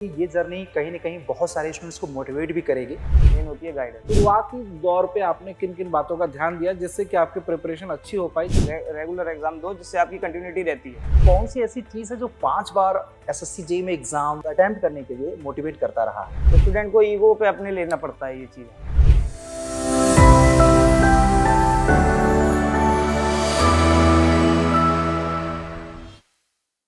ये जर्नी कहीं न कहीं बहुत सारे स्टूडेंट्स को मोटिवेट भी करेगी। मेन होती है गाइडेंस। शुरुआती दौर पे आपने किन किन बातों का ध्यान दिया जिससे कि आपकी प्रिपरेशन अच्छी हो पाई? रेगुलर एग्जाम दो जिससे आपकी कंटिन्यूटी रहती है। कौन सी ऐसी चीज़ है जो 5 बार एसएससी जेईई में एग्जाम अटेम्प्ट करने के लिए मोटिवेट करता रहा? तो स्टूडेंट को ईगो पे अपने लेना पड़ता है ये चीज़।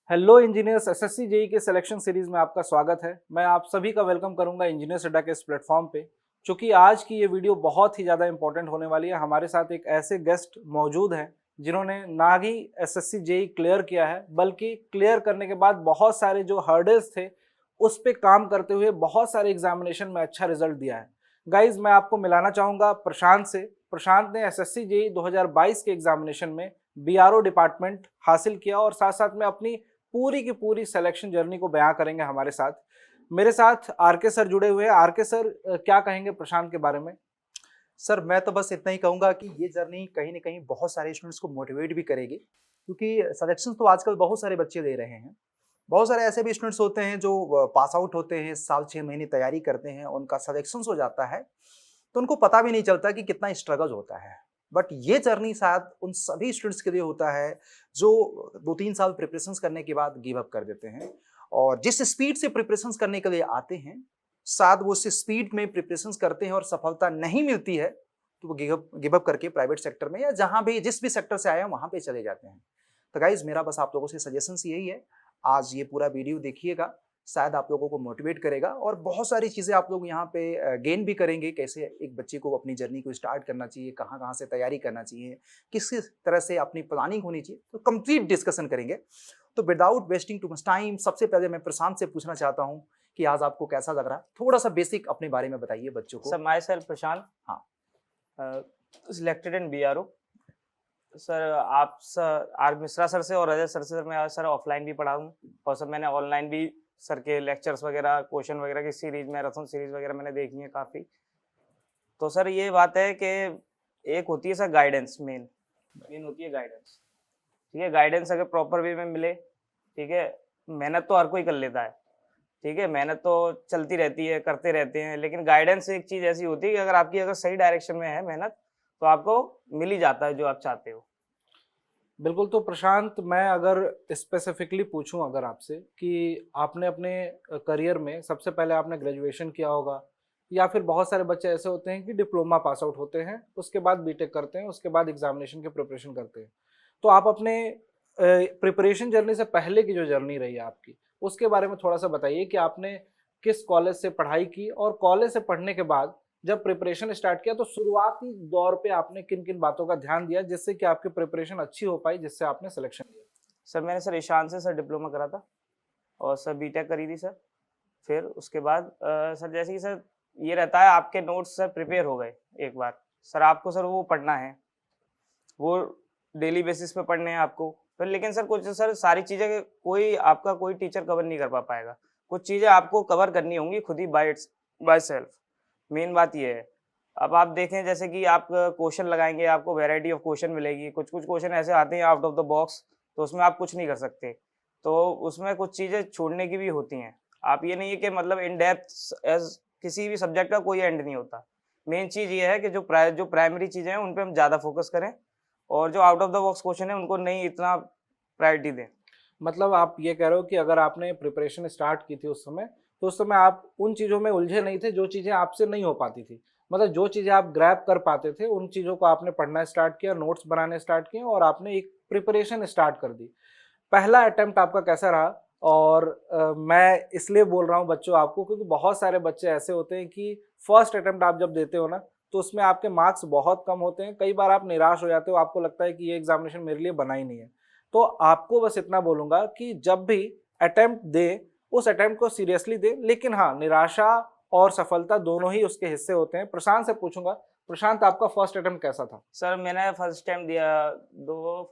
हेलो इंजीनियर्स, एसएससी जेईई के सिलेक्शन सीरीज में आपका स्वागत है। मैं आप सभी का वेलकम करूंगा इंजीनियर्स अड्डा के इस प्लेटफॉर्म पे। चूंकि आज की ये वीडियो बहुत ही ज़्यादा इंपॉर्टेंट होने वाली है। हमारे साथ एक ऐसे गेस्ट मौजूद हैं जिन्होंने ना ही एसएससी जेईई क्लियर किया है, बल्कि क्लियर करने के बाद बहुत सारे जो हर्डल्स थे उस पर काम करते हुए बहुत सारे एग्जामिनेशन में अच्छा रिजल्ट दिया है। गाइज, मैं आपको मिलाना चाहूँगा प्रशांत से। प्रशांत ने एसएससी जेईई 2022 के एग्जामिनेशन में बीआरओ डिपार्टमेंट हासिल किया और साथ साथ में अपनी पूरी की पूरी सिलेक्शन जर्नी को बयां करेंगे हमारे साथ। मेरे साथ आरके सर जुड़े हुए हैं। आरके सर, क्या कहेंगे प्रशांत के बारे में? सर, मैं तो बस इतना ही कहूँगा कि ये जर्नी कहीं न कहीं बहुत सारे स्टूडेंट्स को मोटिवेट भी करेगी, क्योंकि सिलेक्शन तो आजकल बहुत सारे बच्चे दे रहे हैं। बहुत सारे ऐसे भी स्टूडेंट्स होते हैं जो पास आउट होते हैं, साल 6 महीने तैयारी करते हैं, उनका सिलेक्शन हो जाता है, तो उनको पता भी नहीं चलता कि कितना स्ट्रगल होता है। बट ये जर्नी शायद उन सभी स्टूडेंट्स के लिए होता है जो 2-3 साल प्रिपरेशंस करने के बाद गिव अप कर देते हैं, और जिस स्पीड से प्रिपरेशंस करने के लिए आते हैं, शायद वो उस स्पीड में प्रिपरेशंस करते हैं और सफलता नहीं मिलती है, तो वो गिव अप करके प्राइवेट सेक्टर में या जहाँ भी जिस भी सेक्टर से आए हैं वहाँ पे चले जाते हैं। तो गाइज, मेरा बस आप लोगों से सजेशंस यही है, आज ये पूरा वीडियो देखिएगा, शायद आप लोगों को मोटिवेट करेगा और बहुत सारी चीज़ें आप लोग यहाँ पे गेन भी करेंगे। कैसे एक बच्चे को अपनी जर्नी को स्टार्ट करना चाहिए, कहाँ कहाँ से तैयारी करना चाहिए, किस किस तरह से अपनी प्लानिंग होनी चाहिए, तो कंप्लीट डिस्कशन करेंगे। तो without wasting too much time, सबसे पहले मैं प्रशांत से पूछना चाहता हूँ कि आज आपको कैसा लग रहा है? थोड़ा सा बेसिक अपने बारे में बताइए बच्चों को। सर, माई सेल्फ प्रशांत। हाँ। Selected in BRO. सर, आप सर आर मिश्रा सर से और अजय सर से मैं सर ऑफलाइन भी पढ़ा हूँ, और सर मैंने ऑनलाइन भी सर के लेक्चर्स वगैरह, क्वेश्चन वगैरह की सीरीज, मैराथन सीरीज वगैरह मैंने देखी है काफ़ी। तो सर ये बात है कि एक होती है सर गाइडेंस, मेन होती है गाइडेंस। ठीक है, गाइडेंस अगर प्रॉपर वे में मिले, ठीक है, मेहनत तो हर कोई कर लेता है, ठीक है, मेहनत तो चलती रहती है, करते रहते हैं, लेकिन गाइडेंस एक चीज़ ऐसी होती है कि अगर सही डायरेक्शन में है मेहनत, तो आपको मिल ही जाता है जो आप चाहते हो। बिल्कुल। तो प्रशांत, मैं अगर स्पेसिफिकली पूछूं अगर आपसे कि आपने अपने करियर में सबसे पहले आपने ग्रेजुएशन किया होगा, या फिर बहुत सारे बच्चे ऐसे होते हैं कि डिप्लोमा पास आउट होते हैं, उसके बाद बीटेक करते हैं, उसके बाद एग्जामिनेशन की प्रिपरेशन करते हैं। तो आप अपने प्रिपरेशन जर्नी से पहले की जो जर्नी रही है आपकी, उसके बारे में थोड़ा सा बताइए कि आपने किस कॉलेज से पढ़ाई की और कॉलेज से पढ़ने के बाद जब प्रिपरेशन स्टार्ट किया तो शुरुआती दौर पे आपने किन किन बातों का ध्यान दिया जिससे कि आपकी प्रिपरेशन अच्छी हो पाई, जिससे आपने सिलेक्शन लिया? सर, मैंने सर ईशान से सर डिप्लोमा करा था, और सर बीटेक करी थी सर। फिर उसके बाद सर जैसे कि सर ये रहता है, आपके नोट्स सर प्रिपेयर हो गए एक बार, सर आपको सर वो पढ़ना है, वो डेली बेसिस पे पढ़ने हैं आपको। फिर लेकिन सर कुछ सर सारी चीज़ें कोई टीचर कवर नहीं कर पाएगा। कुछ चीज़ें आपको कवर करनी होंगी खुद ही बाय सेल्फ। मेन बात ये है। अब आप देखें, जैसे कि आप क्वेश्चन लगाएंगे, आपको वैरायटी ऑफ क्वेश्चन मिलेगी। कुछ क्वेश्चन ऐसे आते हैं आउट ऑफ द बॉक्स, तो उसमें आप कुछ नहीं कर सकते, तो उसमें कुछ चीज़ें छोड़ने की भी होती हैं। आप ये नहीं है कि मतलब इन डेप्थ एज किसी भी सब्जेक्ट का कोई एंड नहीं होता। मेन चीज़ ये है कि जो प्राइमरी चीज़ें हैं उन पे हम ज़्यादा फोकस करें, और जो out of the box question है उनको नहीं इतना प्रायोरिटी दें। मतलब आप ये कह रहे हो कि अगर आपने प्रिपरेशन स्टार्ट की थी उस समय, तो उस समय आप उन चीज़ों में उलझे नहीं थे जो चीज़ें आपसे नहीं हो पाती थी। मतलब जो चीज़ें आप ग्रैब कर पाते थे उन चीज़ों को आपने पढ़ना स्टार्ट किया, नोट्स बनाने स्टार्ट किए और आपने एक प्रिपरेशन स्टार्ट कर दी। पहला अटेम्प्ट आपका कैसा रहा? और मैं इसलिए बोल रहा हूँ बच्चों आपको, क्योंकि बहुत सारे बच्चे ऐसे होते हैं कि फर्स्ट अटेम्प्ट आप जब देते हो ना, तो उसमें आपके मार्क्स बहुत कम होते हैं। कई बार आप निराश हो जाते हो, आपको लगता है कि ये एग्जामिनेशन मेरे लिए बना ही नहीं है। तो आपको बस इतना बोलूँगा कि जब भी अटेम्प्ट दें, उस अटेम्प्ट को सीरियसली दें, लेकिन हाँ, निराशा और सफलता दोनों ही उसके हिस्से होते हैं। प्रशांत से पूछूंगा, प्रशांत आपका फर्स्ट अटेम्प्ट कैसा था? सर, मैंने फर्स्ट अटेम्प्ट दिया,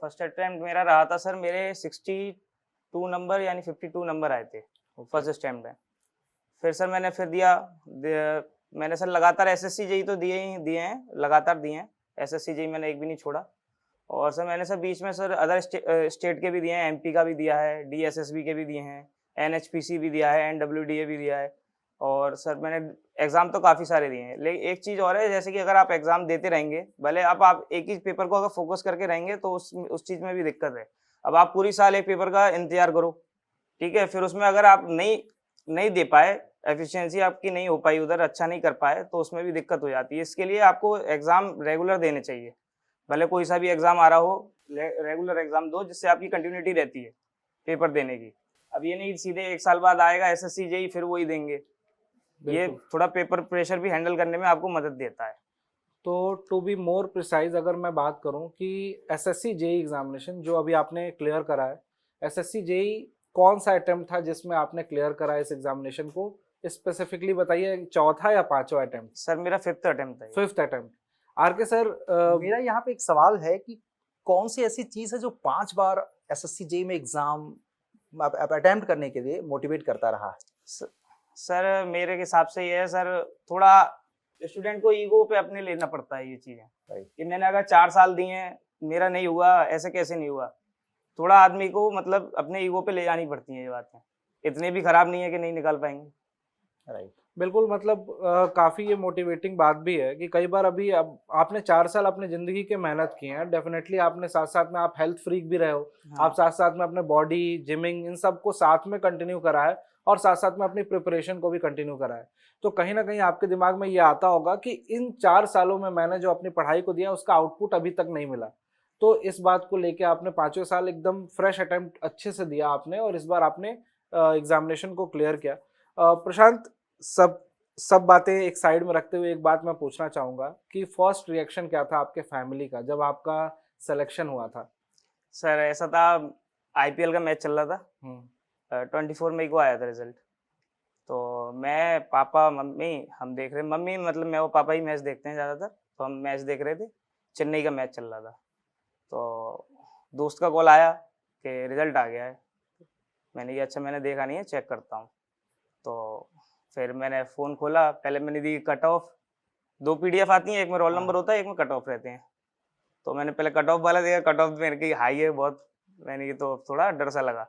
फर्स्ट अटेम्प्ट मेरा रहा था सर, मेरे 62 नंबर यानी 52 नंबर आए थे फर्स्ट अटेम्प्ट में। फिर सर मैंने मैंने सर लगातार एसएससी जेईई तो दिए हैं, लगातार दिए हैं। एसएससी जेईई मैंने एक भी नहीं छोड़ा। और सर मैंने सर बीच में सर अदर स्टेट के भी दिए हैं, एमपी का भी दिया है, डीएसएसबी के भी दिए हैं, NHPC भी दिया है, NWDA भी दिया है, और सर मैंने एग्ज़ाम तो काफ़ी सारे दिए हैं। लेकिन एक चीज़ और है, जैसे कि अगर आप एग्ज़ाम देते रहेंगे, भले आप एक ही पेपर को अगर फ़ोकस करके रहेंगे तो उस चीज़ में भी दिक्कत है। अब आप पूरी साल एक पेपर का इंतज़ार करो, ठीक है? फिर उसमें अगर आप नहीं दे पाए, एफिशिएंसी आपकी नहीं हो पाई उधर, अच्छा नहीं कर पाए, तो उसमें भी दिक्कत हो जाती है। इसके लिए आपको एग्ज़ाम रेगुलर देने चाहिए। भले कोई सा भी एग्ज़ाम आ रहा हो, रेगुलर एग्ज़ाम दो, जिससे आपकी कंटिन्यूटी रहती है पेपर देने की। अब ये नहीं सीधे 1 साल बाद आएगा SSC जेईई फिर वही देंगे। ये बिल्कुल। थोड़ा पेपर प्रेशर भी हैंडल करने में आपको मदद देता है। तो टू बी मोर प्रिसाइज अगर मैं बात करूं कि एसएससी जेई एग्जामिनेशन जो अभी आपने क्लियर करा है, एसएससी जेई कौन सा अटेम्प्ट था जिसमें आपने क्लियर करा इस एग्जामिनेशन को, स्पेसिफिकली बताइए, चौथा या पांचवा अटेम्प्ट? सर मेरा 5th अटेम्प्ट था ये। 5th attempt. आरके सर, मेरा यहाँ पे एक सवाल है कि कौन सी ऐसी चीज है जो 5 बार SSC जेईई में एग्जाम अटेम्प्ट करने के लिए मोटिवेट करता रहा है? सर मेरे हिसाब से ये है सर, थोड़ा स्टूडेंट को ईगो पे अपने लेना पड़ता है ये चीज़ें, Right. कि मैंने अगर 4 साल दिए हैं, मेरा नहीं हुआ, ऐसे कैसे नहीं हुआ? थोड़ा आदमी को मतलब अपने ईगो पे ले जानी पड़ती हैं ये बातें। इतने भी खराब नहीं है कि नहीं निकाल पाएंगे। राइट। बिल्कुल, मतलब काफ़ी ये मोटिवेटिंग बात भी है कि कई बार अभी अब आपने 4 साल अपने ज़िंदगी के मेहनत की हैं, डेफिनेटली आपने साथ-साथ में आप हेल्थ फ्रीक भी रहे हो, हाँ। आप साथ-साथ में अपने बॉडी, जिमिंग इन सब को साथ में कंटिन्यू करा है और साथ-साथ में अपनी प्रिपरेशन को भी कंटिन्यू करा है। तो कहीं न कहीं आपके दिमाग में ये आता होगा कि इन 4 सालों में मैंने जो अपनी पढ़ाई को दिया उसका आउटपुट अभी तक नहीं मिला। तो इस बात को लेके आपने 5वें साल एकदम फ्रेश अटेम्प्ट अच्छे से दिया आपने और इस बार आपने एग्ज़ामिनेशन को क्लियर किया। प्रशांत, सब बातें एक साइड में रखते हुए एक बात मैं पूछना चाहूँगा कि फर्स्ट रिएक्शन क्या था आपके फैमिली का जब आपका सिलेक्शन हुआ था? सर ऐसा था, IPL का मैच चल रहा था, हुँ। 24 मई को आया था रिजल्ट। तो मैं, पापा, मम्मी हम देख रहे, मम्मी मतलब मैं और पापा ही मैच देखते हैं ज़्यादातर, तो हम मैच देख रहे थे, चेन्नई का मैच चल रहा था। तो दोस्त का कॉल आया कि रिजल्ट आ गया है। मैंने कहा अच्छा मैंने देखा नहीं है, चेक करता हूँ। तो फिर मैंने फ़ोन खोला, पहले मैंने दी कट ऑफ, 2 PDF आती हैं, एक में रोल नंबर होता है, एक में कट ऑफ रहते हैं। तो मैंने पहले कट ऑफ वाला देखा, कट ऑफ मेरे की हाई है बहुत, मैंने ये तो थोड़ा डर सा लगा।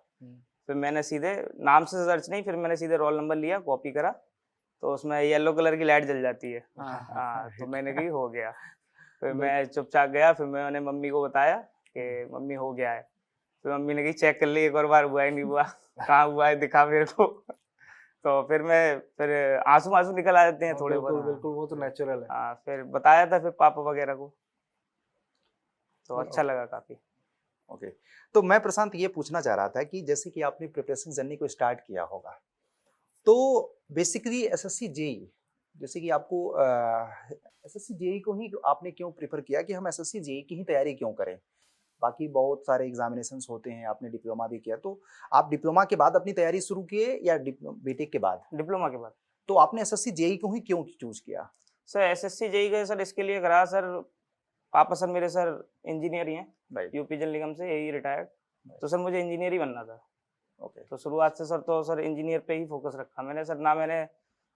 फिर मैंने सीधे नाम से सर्च नहीं, फिर मैंने सीधे रोल नंबर लिया, कॉपी करा, तो उसमें येलो कलर की लाइट जल जाती है। हाँ, तो मैंने कही हो गया। फिर मैं चुपचाप गया, फिर मैंने मम्मी को बताया कि मम्मी हो गया है। फिर मम्मी ने कही चेक कर ली एक और बार, हुआ ही नहीं हुआ, कहाँ हुआ है दिखा मेरे को। तो फिर आंसू निकल आ जाते हैं थोड़े बिल्कुल, बहुत। बिल्कुल, वो तो नेचुरल है। हाँ, फिर बताया था फिर पापा वगैरह को, तो अच्छा लगा काफ़ी। ओके। तो मैं प्रशांत ये पूछना चाह रहा था कि जैसे कि आपने प्रिपरेशन जर्नी को स्टार्ट किया होगा, तो बेसिकली SSC जेईई, जैसे कि आपको SSC जेईई को ही आपने क्यों प्रेफर किया कि हम SSC जेईई की ही तैयारी क्यों करें? बाकी बहुत सारे एग्जामिनेशंस होते हैं, आपने डिप्लोमा भी किया, तो आप डिप्लोमा के बाद अपनी तैयारी शुरू किए या बीटेक के बाद? डिप्लोमा के बाद। तो आपने SSC जेईई को ही क्यों चूज किया? सर SSC जेईई का सर इसके लिए करा सर, पापा सर मेरे सर इंजीनियर ही हैं, राइट। यूपी जल निगम से, यही रिटायर्ड। तो सर मुझे इंजीनियर ही बनना था। ओके। तो शुरुआत से सर इंजीनियर पे ही फोकस रखा मैंने सर। ना मैंने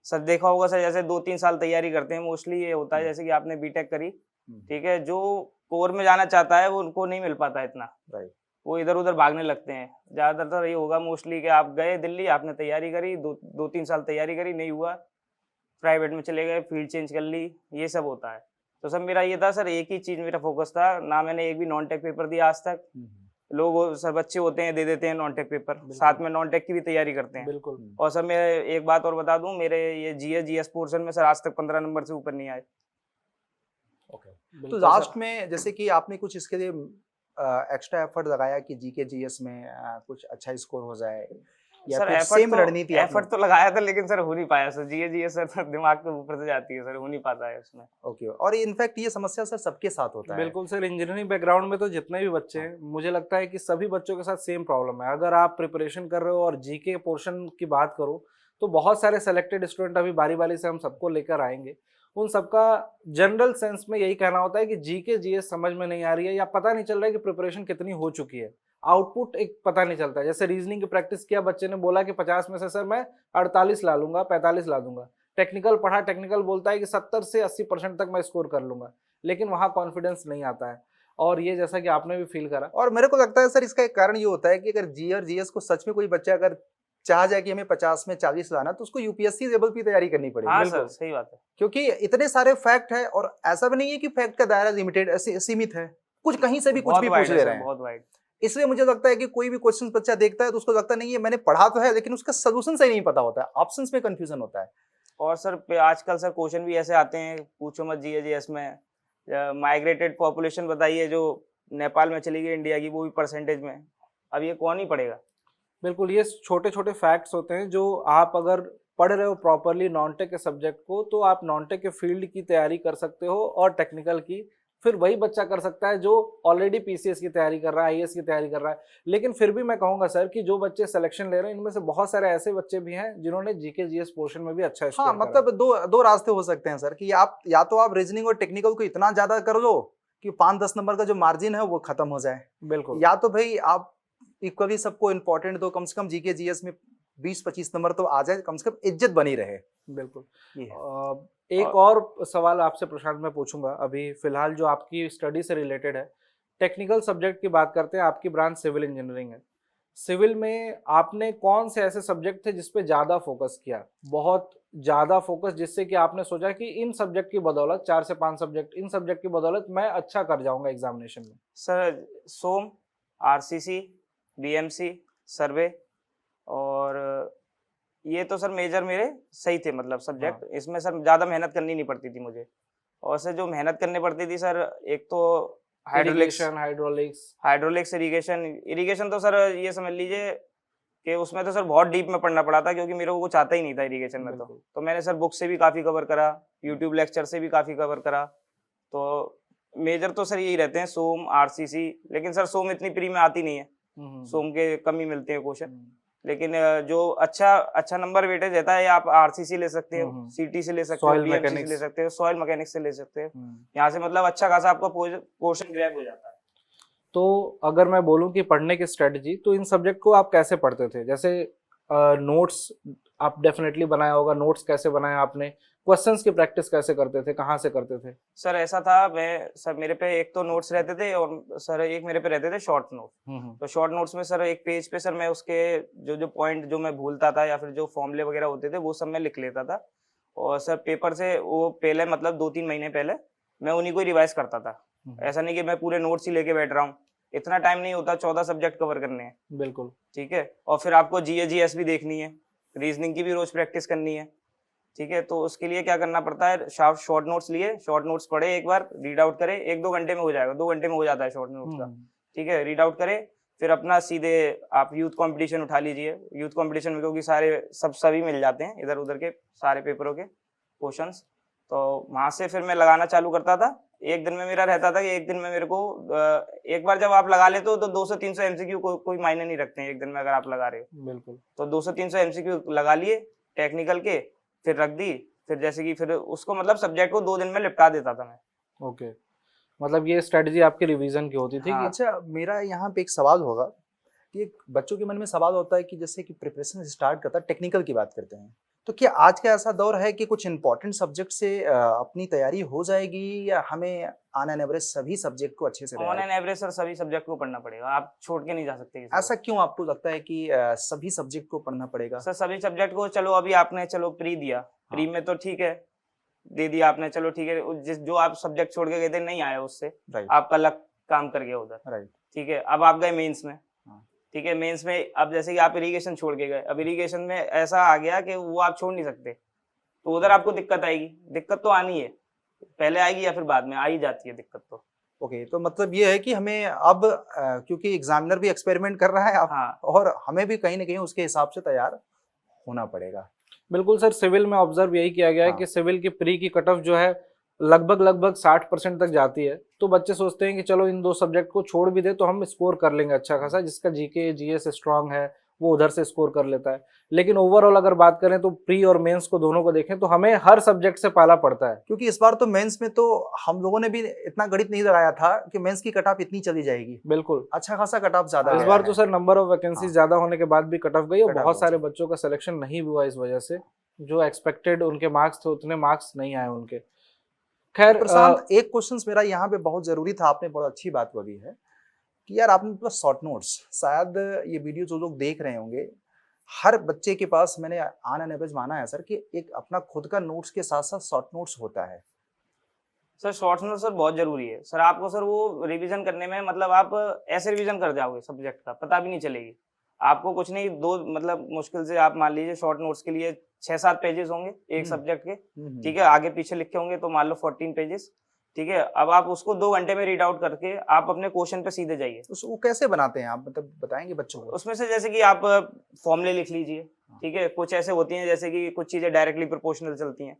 सर देखा होगा सर, जैसे 2-3 साल तैयारी करते हैं मोस्टली, ये होता है जैसे कि आपने बीटेक करी, ठीक है, जो कोर में जाना चाहता है वो उनको नहीं मिल पाता इतना, राइट। वो इधर उधर भागने लगते हैं। ज़्यादातर ये होगा मोस्टली कि आप गए दिल्ली, आपने तैयारी करी, 2-3 साल तैयारी करी, नहीं हुआ, प्राइवेट में चले गए, फील्ड चेंज कर ली, ये सब होता है। तो सर मेरा ये था सर, एक ही चीज़ मेरा फोकस था, ना मैंने एक भी नॉन टेक पेपर दिया आज तक। लोग सर बच्चे होते हैं दे देते हैं नॉन टेक पेपर, साथ में नॉन टेक की भी तैयारी करते हैं। बिल्कुल। और सर मैं एक बात और बता दूं, मेरे ये जीएस पोर्शन में सर आज तक 15 नंबर से ऊपर नहीं आए। ओके। तो बिल्कुल लास्ट सर। में जैसे कि आपने कुछ इसके लिए एक्स्ट्रा एफर्ट लगाया कि जीके जीएस में कुछ अच्छा स्कोर हो जाए, या सर फिर सेम रणनीति एफर्ट तो लगाया था, लेकिन सर हो नहीं पाया सर। जीएस सर तो दिमाग के ऊपर से जाती है सर, हो नहीं पाता है उसमें। ओके। और इनफैक्ट ये समस्या सर सबके साथ होता है। बिल्कुल सर, इंजीनियरिंग बैकग्राउंड में तो जितने भी बच्चे हैं, मुझे लगता है कि सभी बच्चों के साथ सेम प्रॉब्लम है। अगर आप प्रिपरेशन कर रहे हो और जीके पोर्शन की बात करो तो बहुत सारे सेलेक्टेड स्टूडेंट अभी बारी बारी से हम सबको लेकर आएंगे। उन सबका जनरल सेंस में यही कहना होता है कि जीके जीएस समझ में नहीं आ रही है, या पता नहीं चल रहा है कि प्रिपरेशन कितनी हो चुकी है, आउटपुट एक पता नहीं चलता है। जैसे रीजनिंग की प्रैक्टिस किया, बच्चे ने बोला कि 50 में से सर मैं 48 ला लूंगा, 45 ला दूंगा। टेक्निकल पढ़ा, टेक्निकल बोलता है कि 70 से 80% तक मैं स्कोर कर लूंगा, लेकिन वहाँ कॉन्फिडेंस नहीं आता है। और ये जैसा कि आपने भी फील करा। और मेरे को लगता है सर इसका एक कारण ये होता है कि अगर जी और जीएस को सच में कोई बच्चा अगर चाहा जाए कि हमें 50 में 40 लाना, तो उसको यूपीएससी लेवल की तैयारी करनी पड़ेगी। हाँ बिल्कुल। सर, सही बात है। क्योंकि इतने सारे फैक्ट है, और ऐसा भी नहीं है कि फैक्ट का दायरा लिमिटेड सीमित है, कुछ कहीं से भी कुछ बहुत भी पूछ वाइड है ले सर, रहे हैं। बहुत वाइड। इसलिए मुझे लगता है कि कोई भी क्वेश्चन बच्चा देखता है तो उसको लगता नहीं है मैंने पढ़ा तो है, लेकिन उसका सोल्यूशन सही नहीं पता होता है, ऑप्शंस में कंफ्यूजन होता है। और सर आजकल सर क्वेश्चन भी ऐसे आते हैं, पूछो मत जीएस में, माइग्रेटेड पॉपुलेशन बताइए जो नेपाल में चली गई इंडिया की, वो भी परसेंटेज में। अब ये कौन ही पढ़ेगा। बिल्कुल, ये छोटे छोटे फैक्ट्स होते हैं जो आप अगर पढ़ रहे हो प्रॉपरली नॉन टेक के सब्जेक्ट को, तो आप नॉन टेक के फील्ड की तैयारी कर सकते हो और टेक्निकल की फिर वही बच्चा कर सकता है जो ऑलरेडी पीसीएस की तैयारी कर रहा है, आईएएस की तैयारी कर रहा है। लेकिन फिर भी मैं कहूंगा सर कि जो बच्चे सिलेक्शन ले रहे हैं इनमें से बहुत सारे ऐसे बच्चे भी हैं जिन्होंने जीके जीएस पोर्शन में भी अच्छा हाँ, स्कोर करा है। मतलब दो रास्ते हो सकते हैं सर, कि आप या तो आप रीजनिंग और टेक्निकल को इतना ज्यादा कर लो कि 5-10 नंबर का जो मार्जिन है वो खत्म हो जाए, बिल्कुल। या तो भाई आप इक्वली सबको इंपॉर्टेंट दो, कम से कम जीके जीएस में 20-25 नंबर तो आ जाए, कम से कम इज्जत बनी रहे। बिल्कुल। ये है। एक और सवाल आपसे प्रशांत मैं पूछूंगा अभी फिलहाल जो आपकी स्टडी से रिलेटेड है। टेक्निकल सब्जेक्ट की बात करते हैं, आपकी ब्रांच सिविल इंजीनियरिंग है। सिविल में आपने कौन से ऐसे सब्जेक्ट थे जिस पे ज़्यादा फोकस किया, बहुत ज़्यादा फोकस, जिससे कि आपने सोचा कि इन सब्जेक्ट की बदौलत 4 से 5 सब्जेक्ट, इन सब्जेक्ट की बदौलत मैं अच्छा कर जाऊंगा एग्जामिनेशन में? सर सोम, आरसीसी, बीएमसी, सर्वे, और ये तो सर मेजर मेरे सही थे, मतलब सब्जेक्ट। इसमें सर ज़्यादा मेहनत करनी नहीं पड़ती थी मुझे। और सर जो मेहनत करनी पड़ती थी सर, एक तो हाइड्रोलिक्स, हाइड्रोलिक्स, इरिगेशन तो सर ये समझ लीजिए कि उसमें तो सर बहुत डीप में पढ़ना पड़ा था, क्योंकि मेरे को कुछ आता ही नहीं था इरिगेशन में। तो मैंने सर बुक से भी काफ़ी कवर करा, यूट्यूब लेक्चर से भी काफ़ी कवर करा। तो मेजर तो सर यही रहते हैं, सोम, आरसीसी। लेकिन सर सोम इतनी प्री में आती नहीं है, सोम के कम ही मिलते हैं क्वेश्चन। लेकिन जो अच्छा नंबर वेटेज रहता है, आप आरसीसी ले सकते हो, सीटी से ले सकते हो, बीएमसी से ले सकते हो, सॉइल मैकेनिक्स से ले सकते हो। यहाँ से मतलब अच्छा खासा आपका पोर्शन ग्रैब हो जाता है। तो अगर मैं बोलूं कि पढ़ने की स्ट्रेटजी, तो इन सब्जेक्ट को आप कैसे पढ़ते थे? जैसे नोट्स आप डेफिनेटली बनाया होगा, नोट्स कैसे बनाए आपने, क्वेश्चंस की प्रैक्टिस कैसे करते थे, कहाँ से करते थे? सर ऐसा था, सर मेरे पे एक तो नोट्स रहते थे, और सर एक मेरे पे रहते थे शॉर्ट नोट। तो शॉर्ट नोट्स में सर एक पेज पे सर मैं उसके जो पॉइंट जो मैं भूलता था, या फिर जो फॉर्मूले वगैरह होते थे, वो सब मैं लिख लेता था। और सर पेपर से वो पहले, मतलब 2-3 महीने पहले मैं उन्हीं को रिवाइज करता था। ऐसा नहीं कि मैं पूरे नोट्स ही लेके बैठ रहा हूँ, इतना टाइम नहीं होता, 14 सब्जेक्ट कवर करने हैं। बिल्कुल। ठीक है। और फिर आपको जीएस भी देखनी है, रीजनिंग की भी रोज प्रैक्टिस करनी है। ठीक है। तो उसके लिए क्या करना पड़ता है, शॉर्ट नोट्स लिए, शॉर्ट नोट्स पढ़े, एक बार रीड आउट करे, 1-2 घंटे में हो जाएगा, 2 घंटे में हो जाता है शॉर्ट नोट्स का। ठीक है। रीड आउट करे, फिर अपना सीधे आप यूथ कंपटीशन उठा लीजिए। यूथ कंपटीशन में क्योंकि सभी मिल जाते हैं इधर उधर के सारे पेपरों के क्वेश्चंस, तो वहां से फिर मैं लगाना चालू करता था। एक दिन में मेरा रहता था कि एक दिन में मेरे को एक बार जब आप लगा लेते हो तो 200-300 एमसीक्यू कोई मायने नहीं रखते हैं एक दिन में, अगर आप लगा रहे हो। बिल्कुल। तो 200-300 एमसीक्यू लगा लिए टेक्निकल के, फिर रख दी। फिर जैसे कि फिर उसको मतलब सब्जेक्ट को 2 दिन में निपटा देता था मैं। ओके, मतलब ये स्ट्रेटजी आपकी रिवीजन की होती थी। हाँ। अच्छा, मेरा यहाँ पे एक सवाल होगा कि बच्चों के मन में सवाल होता है कि जैसे कि प्रिपरेशन स्टार्ट करता है, टेक्निकल की बात करते हैं, तो क्या आज का ऐसा दौर है कि कुछ इंपॉर्टेंट सब्जेक्ट से अपनी तैयारी हो जाएगी, या हमें ऑन एन एवरेज सभी सब्जेक्ट को अच्छे से ऑन एन एवरेज सर सभी सब्जेक्ट को पढ़ना पड़ेगा, आप छोड़ के नहीं जा सकते किसी ऐसा क्यों आपको लगता है कि सभी सब्जेक्ट को पढ़ना पड़ेगा? सर सभी सब्जेक्ट को, चलो अभी आपने चलो प्री दिया, प्री में तो ठीक है दे दिया आपने, चलो ठीक है, जो आप सब्जेक्ट छोड़ के गए थे नहीं आया उससे, आपका लक काम कर गया उधर। ठीक है। अब आप गए मेंस में। ठीक है। मेंस में अब जैसे कि आप इरिगेशन छोड़ के गए, अब इरिगेशन में ऐसा आ गया कि वो आप छोड़ नहीं सकते, तो उधर आपको दिक्कत आएगी। दिक्कत तो आनी है, पहले आएगी या फिर बाद में, आ ही जाती है दिक्कत तो। ओके, तो मतलब ये है कि हमें अब क्योंकि एग्जामिनर भी एक्सपेरिमेंट कर रहा है अब, हाँ। और हमें भी कहीं ना कहीं उसके हिसाब से तैयार होना पड़ेगा। बिल्कुल सर, सिविल में ऑब्जर्व यही किया गया है कि सिविल की प्री की कट ऑफ जो है लगभग 60% तक जाती है। तो बच्चे सोचते हैं कि चलो इन 2 सब्जेक्ट को छोड़ भी दे तो हम स्कोर कर लेंगे अच्छा खासा, जिसका जीके जीएस स्ट्रांग है वो उधर से स्कोर कर लेता है। लेकिन ओवरऑल अगर बात करें तो प्री और मेंस को दोनों को देखें तो हमें हर सब्जेक्ट से पाला पड़ता है, क्योंकि इस बार तो मेंस में तो हम लोगों ने भी इतना गणित नहीं लगाया था कि मेंस की कट ऑफ इतनी चली जाएगी। बिल्कुल, अच्छा खासा कट ऑफ ज्यादा इस बार तो सर नंबर ऑफ वैकेंसी ज्यादा होने के बाद भी कट ऑफ गई, और बहुत सारे बच्चों का सिलेक्शन नहीं हुआ इस वजह से, जो एक्सपेक्टेड उनके मार्क्स थे उतने मार्क्स नहीं आए उनके। खैर प्रशांत, एक क्वेश्चन मेरा यहाँ पे बहुत जरूरी था, आपने बहुत अच्छी बात बोली है कि यार आपने प्लस शॉर्ट नोट्स, शायद ये वीडियो जो लोग देख रहे होंगे हर बच्चे के पास मैंने ऑन एन एवरेज माना है सर कि एक अपना खुद का नोट्स के साथ साथ शॉर्ट नोट्स होता है। सर शॉर्ट्स नोट सर बहुत जरूरी है सर, आपको सर वो रिवीजन करने में मतलब आप ऐसे रिवीजन कर जाओगे सब्जेक्ट का, पता भी नहीं चलेगी आपको कुछ नहीं। दो मतलब मुश्किल से आप मान लीजिए शॉर्ट नोट्स के लिए 6-7 पेजेस होंगे एक सब्जेक्ट के, ठीक है, आगे पीछे लिखे होंगे तो मान लो 14 पेजेस, ठीक है। अब आप उसको 2 घंटे में रीड आउट करके आप अपने क्वेश्चन पे सीधे जाइए। वो कैसे बनाते हैं आप, मतलब बताएंगे बच्चों को? उसमें से जैसे कि आप फॉर्मूले लिख लीजिए, ठीक है, कुछ ऐसे होती हैं जैसे कि कुछ चीजें डायरेक्टली प्रोपोर्शनल चलती हैं,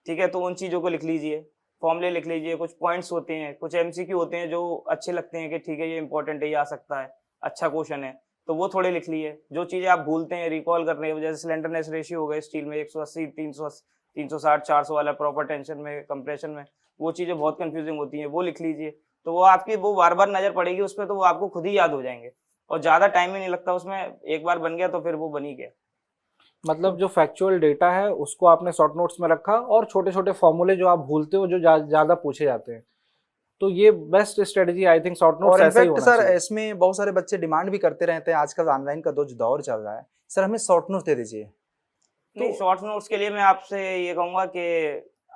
ठीक है, तो उन चीजों को लिख लीजिए, फॉर्मूले लिख लीजिए। कुछ पॉइंट्स होते हैं, कुछ एमसीक्यू होते हैं जो अच्छे लगते हैं कि ठीक है ये इंपॉर्टेंट है, ये आ सकता है, अच्छा क्वेश्चन है, तो वो थोड़े लिख लिए। जो चीजें आप भूलते हैं रिकॉल करने की, जैसे सिलेंडरनेस रेशियो हो गए स्टील में 180, 360, 400 वाला, प्रॉपर टेंशन में, कंप्रेशन में, वो चीजें बहुत कंफ्यूजिंग होती हैं, वो लिख लीजिए। तो वो आपकी वो बार बार नजर पड़ेगी उस पर, तो वो आपको खुद ही याद हो जाएंगे और ज्यादा टाइम ही नहीं लगता उसमें, एक बार बन गया तो फिर वो बन ही गया। मतलब जो फैक्चुअल डेटा है उसको आपने शॉर्ट नोट्स में रखा और छोटे छोटे फॉर्मूले जो आप भूलते हो जो ज्यादा पूछे जाते हैं, तो ये best strategy I think short notes और ऐसा ही इनफैक्ट होना सर चाहिए। इसमें बहुत सारे बच्चे डिमांड भी करते रहते हैं, आजकल ऑनलाइन का जो दौर चल रहा है, सर हमें शॉर्ट नोट्स दे दीजिए। नहीं, शॉर्ट नोट्स के लिए मैं आपसे ये कहूंगा कि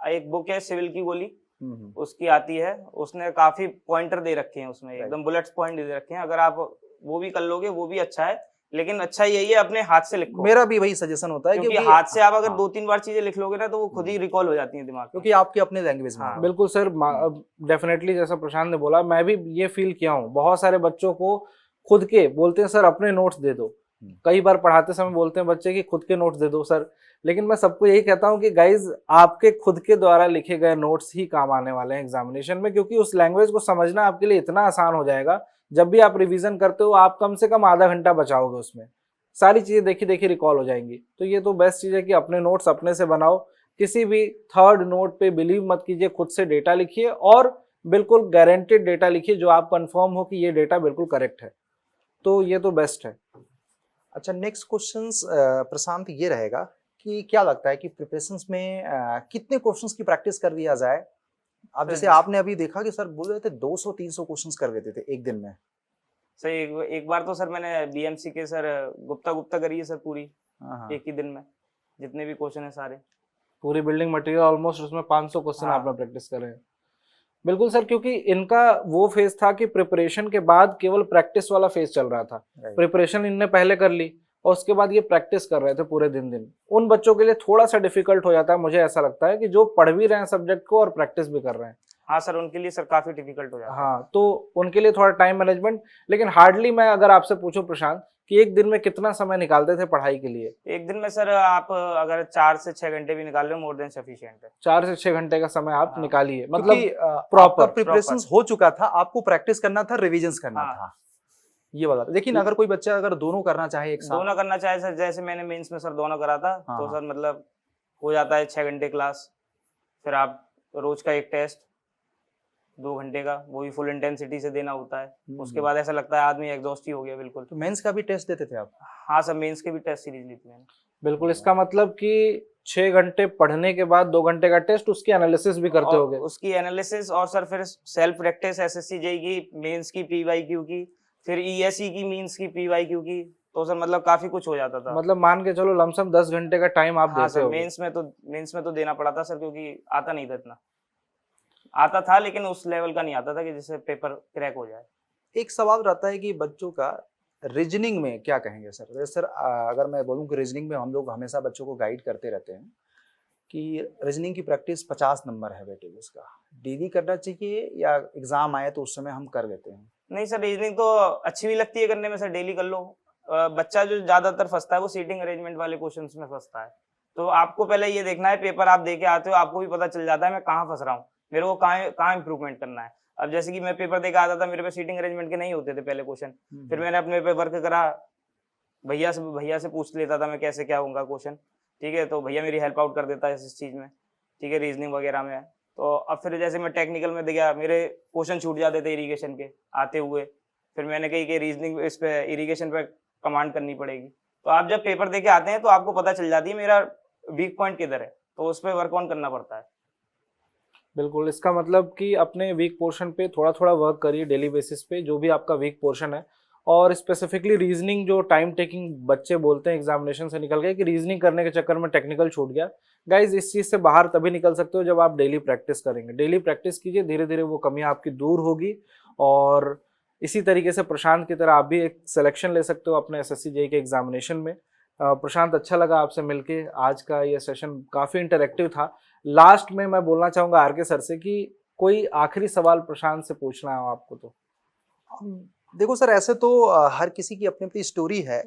एक बुक है सिविल की गोली, उसकी आती है, उसने काफी पॉइंटर दे रखे हैं उसमें, एकदम बुलेट्स पॉइंट दे रखे हैं, अगर आप वो भी कर लोगे वो भी अच्छा है, लेकिन अच्छा यही है अपने हाथ से लिखो। मेरा भी वही सजेशन होता है, क्योंकि हाथ से आप अगर हाँ, 2-3 बार चीजें लिख लोगे ना तो वो खुद ही रिकॉल हो जाती हैं दिमाग में, क्योंकि आपके अपने लैंग्वेज में हाँ। है। बिल्कुल सर, डेफिनेटली जैसा प्रशांत ने बोला, मैं भी ये फील किया हूँ, बहुत सारे बच्चों को खुद के बोलते हैं सर अपने नोट्स दे दो, कई बार पढ़ाते समय बोलते हैं बच्चे कि खुद के नोट्स दे दो सर, लेकिन मैं सबको यही कहता हूँ कि गाइज आपके खुद के द्वारा लिखे गए नोट्स ही काम आने वाले हैं एग्जामिनेशन में, क्योंकि उस लैंग्वेज को समझना आपके लिए इतना आसान हो जाएगा। जब भी आप रिवीजन करते हो आप कम से कम आधा घंटा बचाओगे, उसमें सारी चीजें देखी देखी रिकॉल हो जाएंगी। तो ये तो बेस्ट चीज है कि अपने नोट्स अपने से बनाओ, किसी भी थर्ड नोट पे बिलीव मत कीजिए, खुद से डेटा लिखिए और बिल्कुल गारंटेड डेटा लिखिए जो आप कंफर्म हो कि ये डेटा बिल्कुल करेक्ट है, तो ये तो बेस्ट है। अच्छा, नेक्स्ट क्वेश्चन प्रशांत ये रहेगा कि क्या लगता है कि प्रिपरेशंस में कितने क्वेश्चंस की प्रैक्टिस कर लिया जाए? आप जैसे आपने अभी देखा कि सर बोल रहे थे 200-300 क्वेश्चंस कर लेते थे एक दिन में। सर एक बार तो सर मैंने बीएमसी के सर गुप्ता करी है सर पूरी, हाँ, एक ही दिन में, जितने भी क्वेश्चन है सारे, पूरी बिल्डिंग मटेरियल ऑलमोस्ट उसमें 500 क्वेश्चन हाँ। आपने प्रैक्टिस करे हैं। बिल्कुल सर, क्योंकि इनका वो फेज था कि प्रिपरेशन के बाद केवल प्रैक्टिस वाला फेज चल रहा था। प्रिपरेशन इनने पहले कर ली और उसके बाद ये प्रैक्टिस कर रहे थे पूरे दिन। उन बच्चों के लिए थोड़ा सा डिफिकल्ट हो जाता है, मुझे ऐसा लगता है कि जो पढ़ भी रहे हैं सब्जेक्ट को और प्रैक्टिस भी कर रहे हैं। हाँ सर, उनके लिए सर काफी डिफिकल्ट हो जाता है। हाँ, तो उनके लिए थोड़ा टाइम मैनेजमेंट, लेकिन हार्डली मैं अगर आपसे पूछूं प्रशांत कि एक दिन में कितना समय निकालते थे पढ़ाई के लिए? एक दिन में सर आप अगर 4 से 6 घंटे भी निकाल रहे हो, मोर देन सफिशिएंट है। 4 से 6 घंटे का समय आप हाँ। निकालिए, मतलब मतलब प्रॉपर प्रिपरेशन हो चुका था, आपको प्रैक्टिस करना था, रिविजन्स करना हाँ। था, ये वाला। लेकिन अगर कोई बच्चा अगर दोनों करना चाहे एक साथ, दोनों करना चाहे सर, जैसे मैंने मेंस में सर दोनों करा था, हाँ, तो हाँ। सर मतलब हो जाता है 6 घंटे क्लास, फिर आप रोज का एक टेस्ट 2 घंटे का, वो भी फुल इंटेंसिटी से देना होता है। उसके बाद ऐसा लगता है आदमी एग्जॉस्ट ही हो गया बिल्कुल। तो मेंस का भी टेस्ट देते थे आप? हाँ सर, मेंस के भी टेस्ट सीरीज ली थी मैंने। बिल्कुल, इसका मतलब कि 6 घंटे पढ़ने के बाद 2 घंटे का टेस्ट, उसकी एनालिसिस भी करते और होगे? उसकी एनालिसिस और सर फिर सेल्फ प्रैक्टिस एसएससी जेई की, मेंस की पीवाईक्यू की, फिर ईएसई की मेंस की पीवाईक्यू की, तो सर मतलब काफी कुछ हो जाता था। मतलब मान के चलो लमसम 10 घंटे का टाइम आप हाँ देते सर, होगे। मेंस में तो देना पड़ा था सर, क्योंकि आता नहीं था इतना, आता था लेकिन उस लेवल का नहीं आता था कि जिससे पेपर क्रैक हो जाए। एक सवाल रहता है कि बच्चों का रीजनिंग में क्या कहेंगे सर? जैसे सर अगर मैं बोलूं कि रीजनिंग में हम लोग हमेशा बच्चों को गाइड करते रहते हैं कि रीजनिंग की प्रैक्टिस 50 नंबर है बेटे, उसका डेली करना चाहिए या एग्जाम आए तो उस समय हम कर लेते हैं? नहीं सर, रीजनिंग तो अच्छी भी लगती है करने में सर, डेली कर लो। बच्चा जो ज्यादातर फंसता है वो सीटिंग अरेंजमेंट वाले क्वेश्चंस में फंसता है, तो आपको पहले ये देखना है, पेपर आप दे के आते हो आपको भी पता चल जाता है मैं कहाँ फंस रहा हूँ, मेरे को कहाँ इंप्रूवमेंट करना है। अब जैसे कि मैं पेपर दे के आता था, मेरे पे सीटिंग अरेंजमेंट के नहीं होते थे पहले क्वेश्चन, फिर मैंने अपने पे वर्क करा, भैया से पूछ लेता था मैं कैसे क्या होगा क्वेश्चन, ठीक है, तो भैया मेरी हेल्प आउट कर देता है इस चीज में, ठीक है, रीजनिंग वगैरह में। तो अब फिर जैसे मैं टेक्निकल में गया, मेरे क्वेश्चन छूट जाते थे इरिगेशन के आते हुए, फिर मैंने कही कि रीजनिंग इस पे इरिगेशन पे कमांड करनी पड़ेगी। तो आप जब पेपर दे के आते हैं तो आपको पता चल जाती है मेरा वीक पॉइंट किधर है, तो उस पर वर्क ऑन करना पड़ता है। बिल्कुल, इसका मतलब कि अपने वीक पोर्शन पे थोड़ा थोड़ा वर्क करिए डेली बेसिस पे, जो भी आपका वीक पोर्शन है, और स्पेसिफिकली रीजनिंग जो टाइम टेकिंग बच्चे बोलते हैं एग्जामिनेशन से निकल गए कि रीजनिंग करने के चक्कर में टेक्निकल छूट गया। गाइज इस चीज़ से बाहर तभी निकल सकते हो जब आप डेली प्रैक्टिस करेंगे। डेली प्रैक्टिस कीजिए, धीरे धीरे वो कमियां आपकी दूर होगी। और इसी तरीके से प्रशांत की तरह आप भी एक सिलेक्शन ले सकते हो अपने SSC JEE के एग्जामिनेशन में। प्रशांत, अच्छा लगा आपसे मिलके। आज का ये सेशन काफ़ी इंटरेक्टिव था। लास्ट में मैं बोलना चाहूँगा RK सर से कि कोई आखिरी सवाल प्रशांत से पूछना है आपको तो। देखो सर, ऐसे तो हर किसी की अपनी अपनी स्टोरी है।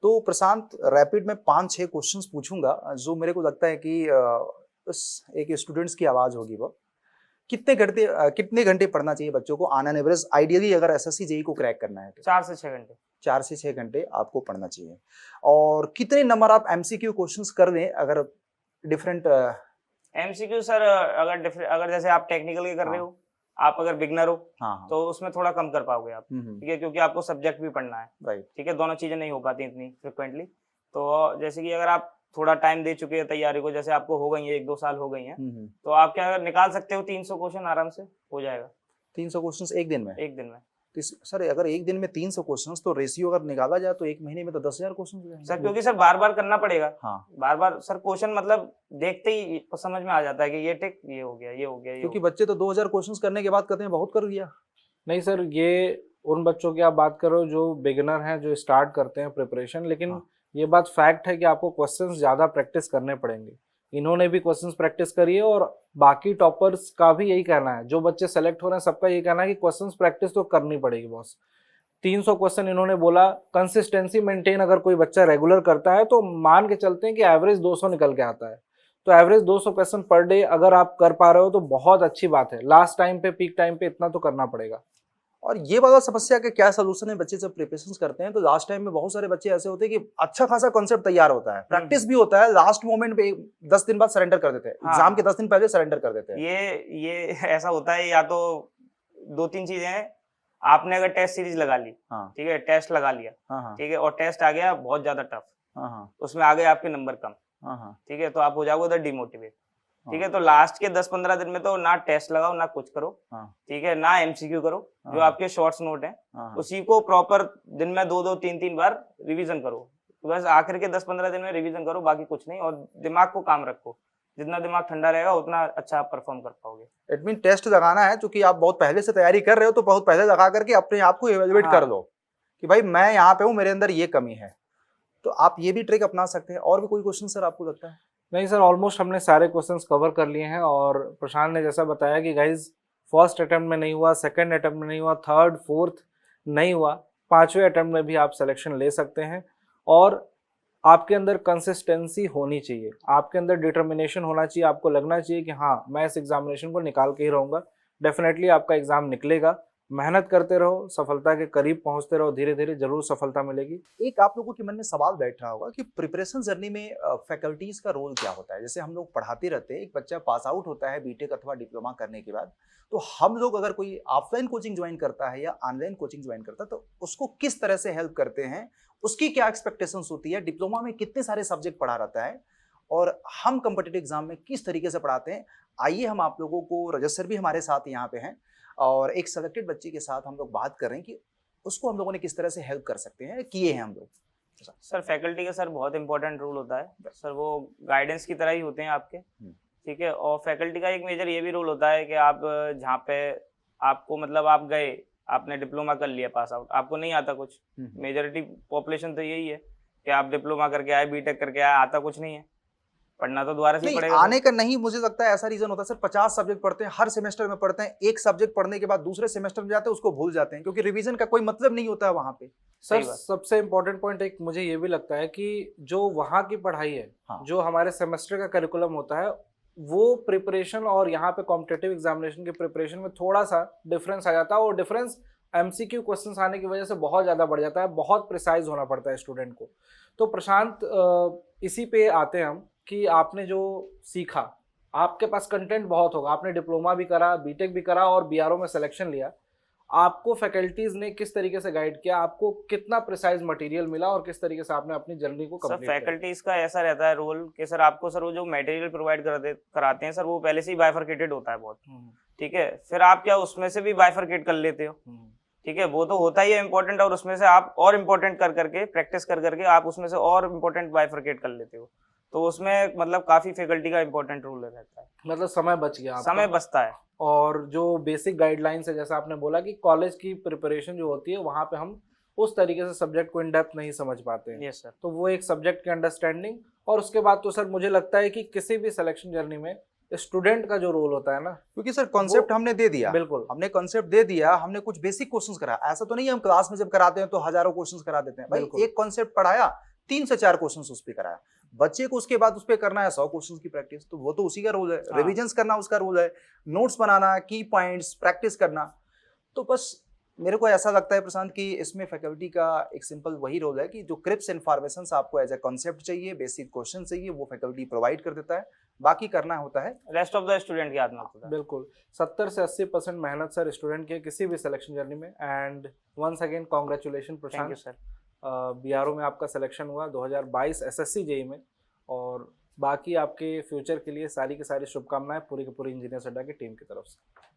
तो प्रशांत, रैपिड में 5-6 क्वेश्चंस पूछूंगा जो मेरे को लगता है कि उस एक स्टूडेंट्स की आवाज़ होगी। वो कितने घंटे पढ़ना चाहिए बच्चों को ऑन एन एवरेज, आइडियली अगर SSC JEE को क्रैक करना है तो? 4 से 6 घंटे। 4 से 6 घंटे आपको पढ़ना चाहिए। और कितने नंबर आप MCQ क्वेश्चंस कर दें अगर डिफरेंट MCQ सर, अगर जैसे आप टेक्निकल के कर रहे हो, आप अगर बिगनर हो हाँ तो उसमें थोड़ा कम कर पाओगे आप, हम्म, ठीक है, क्योंकि आपको सब्जेक्ट भी पढ़ना है, राइट। ठीक है, दोनों चीजें नहीं हो पाती इतनी फ्रिक्वेंटली। तो जैसे कि अगर आप थोड़ा टाइम दे चुके हैं तैयारी को, जैसे आपको हो गई है 1-2 साल हो गई हैं, तो आप क्या निकाल सकते हो 300 क्वेश्चन आराम से हो जाएगा 300 क्वेश्चंस एक दिन में? एक दिन में। तो सर अगर एक दिन में 300 क्वेश्चंस, तो रेशियो अगर निकाला जाए तो एक महीने में तो 10,000 क्वेश्चन हो जाएंगे सर क्योंकि सर बार बार करना पड़ेगा। हाँ, बार बार सर क्वेश्चन मतलब देखते ही समझ में आ जाता है कि ये टिक, ये हो गया, ये हो गया, ये क्योंकि हो गया। बच्चे तो 2000 क्वेश्चंस करने के बाद कहते हैं बहुत कर दिया। नहीं सर, ये उन बच्चों की आप बात करो जो बिगिनर हैं, जो स्टार्ट करते हैं प्रिपरेशन। लेकिन ये बात फैक्ट है कि आपको क्वेश्चंस ज़्यादा प्रैक्टिस करने पड़ेंगे। इन्होंने भी क्वेश्चंस प्रैक्टिस करी है और बाकी टॉपर्स का भी यही कहना है, जो बच्चे सेलेक्ट हो रहे हैं सबका यही कहना है कि क्वेश्चंस प्रैक्टिस तो करनी पड़ेगी बॉस। 300 क्वेश्चन इन्होंने बोला। कंसिस्टेंसी मेंटेन अगर कोई बच्चा रेगुलर करता है तो मान के चलते हैं कि एवरेज 200 निकल के आता है। तो एवरेज 200 क्वेश्चन पर डे अगर आप कर पा रहे हो तो बहुत अच्छी बात है। लास्ट टाइम पे, पीक टाइम पे इतना तो करना पड़ेगा। और ये वाला समस्या का क्या सोल्यूशन है? बच्चे जब प्रिपरेशन करते हैं तो लास्ट टाइम में बहुत सारे बच्चे ऐसे होते हैं कि अच्छा खासा कॉन्सेप्ट तैयार होता है, प्रैक्टिस भी होता है, लास्ट मोमेंट पे 10 दिन बाद सरेंडर कर देते हैं, एग्जाम के 10 दिन पहले सरेंडर कर देते हैं। ये ऐसा होता है, या तो 2-3 चीजें हैं। आपने अगर टेस्ट सीरीज लगा ली, ठीक है, टेस्ट लगा लिया, ठीक है, और टेस्ट आ गया बहुत ज्यादा टफ, उसमें आ गए आपके नंबर कम, ठीक है, तो आप हो जाओगे उधर डिमोटिवेट, ठीक है। तो लास्ट के 10-15 दिन में तो ना टेस्ट लगाओ, ना कुछ करो, ठीक है, ना MCQ करो, जो आपके शॉर्ट्स नोट हैं उसी को प्रॉपर दिन में 2-2, 3-3 बार रिवीजन करो। तो बस आखिर के 10-15 दिन में रिवीजन करो, बाकी कुछ नहीं, और दिमाग को काम रखो। जितना दिमाग ठंडा रहेगा उतना अच्छा आप परफॉर्म कर पाओगे। इट मीन टेस्ट लगाना है, क्योंकि आप बहुत पहले से तैयारी कर रहे हो तो बहुत पहले लगा करके अपने आप को इवेल्युएट कर लो कि भाई मैं यहाँ पे हूँ, मेरे अंदर ये कमी है। तो आप ये भी ट्रिक अपना सकते हैं। और भी कोई क्वेश्चन सर आपको लगता है? नहीं सर, ऑलमोस्ट हमने सारे क्वेश्चंस कवर कर लिए हैं। और प्रशांत ने जैसा बताया कि गाइज फर्स्ट अटेम्प्ट में नहीं हुआ, सेकंड अटेम्प्ट में नहीं हुआ, थर्ड फोर्थ नहीं हुआ, 5वें अटेम्प्ट में भी आप सिलेक्शन ले सकते हैं। और आपके अंदर कंसिस्टेंसी होनी चाहिए, आपके अंदर डिटर्मिनेशन होना चाहिए। आपको लगना चाहिए कि हाँ मैं इस एग्जामिनेशन को निकाल के ही रहूँगा। डेफिनेटली आपका एग्जाम निकलेगा। मेहनत करते रहो, सफलता के करीब पहुंचते रहो, धीरे धीरे जरूर सफलता मिलेगी। एक आप लोगों के मन में सवाल बैठ रहा होगा कि प्रिपरेशन जर्नी में फैकल्टीज का रोल क्या होता है। जैसे हम लोग पढ़ाते रहते हैं, एक बच्चा पास आउट होता है बीटेक अथवा डिप्लोमा करने के बाद, तो हम लोग अगर कोई ऑफलाइन कोचिंग ज्वाइन करता है या ऑनलाइन कोचिंग ज्वाइन करता है तो उसको किस तरह से हेल्प करते हैं, उसकी क्या एक्सपेक्टेशंस होती है, डिप्लोमा में कितने सारे सब्जेक्ट पढ़ा रहता है और हम कॉम्पिटिटिव एग्जाम में किस तरीके से पढ़ाते हैं। आइए हम आप लोगों को, रजत सर भी हमारे साथ यहाँ पे हैं और एक सेलेक्टेड बच्चे के साथ हम लोग बात कर रहे हैं कि उसको हम लोगों ने किस तरह से हेल्प कर सकते हैं, किए हैं हम लोग। सर फैकल्टी का सर बहुत इंपॉर्टेंट रोल होता है सर, वो गाइडेंस की तरह ही होते हैं आपके, ठीक है। और फैकल्टी का एक मेजर ये भी रोल होता है कि आप जहाँ पे आपको मतलब आप गए, आपने डिप्लोमा कर लिया, पास आउट, आपको नहीं आता कुछ, मेजॉरिटी पॉपुलेशन तो यही है कि आप डिप्लोमा करके आए, बीटेक करके आए, आता कुछ नहीं है, पढ़ना तो दोबारा से पड़ेगा। आने का नहीं, मुझे लगता है ऐसा रीजन होता है सर, 50 सब्जेक्ट पढ़ते हैं, हर सेमेस्टर में पढ़ते हैं, एक सब्जेक्ट पढ़ने के बाद दूसरे सेमेस्टर में जाते हैं उसको भूल जाते हैं, क्योंकि रिवीजन का कोई मतलब नहीं होता है वहां पे। सर सबसे इम्पोर्टेंट पॉइंट एक मुझे ये भी लगता है कि जो वहाँ की पढ़ाई है, जो हमारे सेमेस्टर का करिकुलम होता है, वो प्रिपरेशन और यहाँ पे कॉम्पिटिटिव एग्जामिनेशन के प्रिपरेशन में थोड़ा सा डिफरेंस आ जाता है। और डिफरेंस MCQ क्वेश्चंस आने की वजह से बहुत ज़्यादा बढ़ जाता है, बहुत प्रिसाइज होना पड़ता है स्टूडेंट को। तो प्रशांत, इसी पे आते हैं हम कि आपने जो सीखा, आपके पास कंटेंट बहुत होगा, आपने डिप्लोमा भी करा, बीटेक भी करा और BRO में सिलेक्शन लिया। आपको फैकल्टीज ने किस तरीके से गाइड किया, आपको कितना प्रिसाइज मटेरियल मिला और किस तरीके से आपने अपनी जर्नी को कंप्लीट किया? फैकल्टीज का ऐसा रहता है रोल कि सर आपको सर वो जो मटेरियल प्रोवाइड कराते हैं सर, वो पहले से ही बाइफरकेटेड होता है बहुत, ठीक है। फिर आप क्या उसमें से भी बाइफरकेट कर लेते हो, ठीक है, वो तो होता ही है इम्पोर्टेंट, और उसमें से आप और इम्पोर्टेंट कर करके प्रैक्टिस कर करके आप उसमें से और इम्पोर्टेंट बाइफरकेट कर लेते हो, तो उसमें मतलब काफी फैकल्टी का इम्पोर्टेंट रोल रहता है, मतलब समय बच गया आपका। समय बचता है। और जो बेसिक गाइडलाइंस है, जैसा आपने बोला कि कॉलेज की प्रिपरेशन जो होती है वहाँ पे हम उस तरीके से सब्जेक्ट को इन डेप्थ नहीं समझ पाते हैं। Yes sir. तो वो एक सब्जेक्ट की अंडरस्टैंडिंग, और उसके बाद तो सर मुझे लगता है कि किसी भी सिलेक्शन जर्नी में स्टूडेंट का जो रोल होता है ना, क्योंकि सर कॉन्सेप्ट हमने दे दिया, बिल्कुल हमने कॉन्सेप्ट दे दिया, हमने कुछ बेसिक क्वेश्चंस कराया। ऐसा तो नहीं है हम क्लास में जब कराते हैं तो हजारों क्वेश्चंस करा देते हैं भाई, बिल्कुल। एक कॉन्सेप्ट पढ़ाया 3 से 4 क्वेश्चंस उस पे कराया, बच्चे को उसके बाद उस पे करना है 100 क्वेश्चंस की प्रैक्टिस, तो वो तो उसी का रोल है। हाँ। रिविजन्स करना उसका रोल है, नोट्स बनाना, की पॉइंट्स प्रैक्टिस करना। तो बस मेरे को ऐसा लगता है प्रशांत कि इसमें फैकल्टी का एक सिंपल वही रोल है कि जो क्रिप्स इन्फॉर्मेशन आपको एज ए कॉन्सेप्ट चाहिए, बेसिक क्वेश्चन चाहिए, वो फैकल्टी प्रोवाइड कर देता है, बाकी करना होता है रेस्ट ऑफ द स्टूडेंट के हाथ में होता है। बिल्कुल। 70 से 80% मेहनत सर स्टूडेंट की है किसी भी सिलेक्शन जर्नी में। And once again congratulation thank Prashant, you sir. BRO में आपका सिलेक्शन हुआ 2022 एसएससी जेई में, और बाकी आपके फ्यूचर के लिए सारी की सारी शुभकामनाएं पूरी की पूरी इंजीनियर्स अड्डा की टीम की तरफ से।